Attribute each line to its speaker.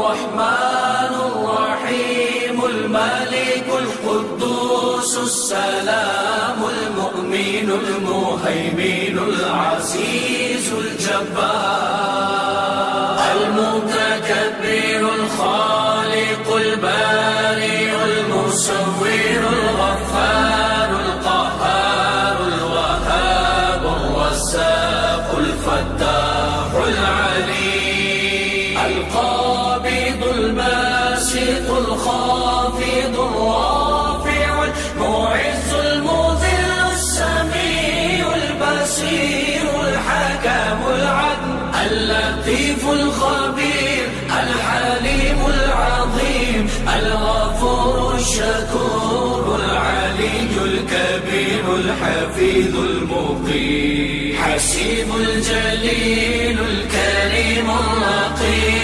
Speaker 1: الرحمن الرحيم الملك القدوس السلام المؤمن المهيمن العزيز الجبار المتكبر الخالق البارئ المصور الغفار القهار الوهاب الرزاق الفتاح العليم القابض الباسط الخافض الرافع المعز المذل السميع البصير الحكم العدل اللطيف الخبير الحليم العظيم الغفور الشكور العلي الكبير الحفيظ المقيم حسيب الجليل الكريم الرقيب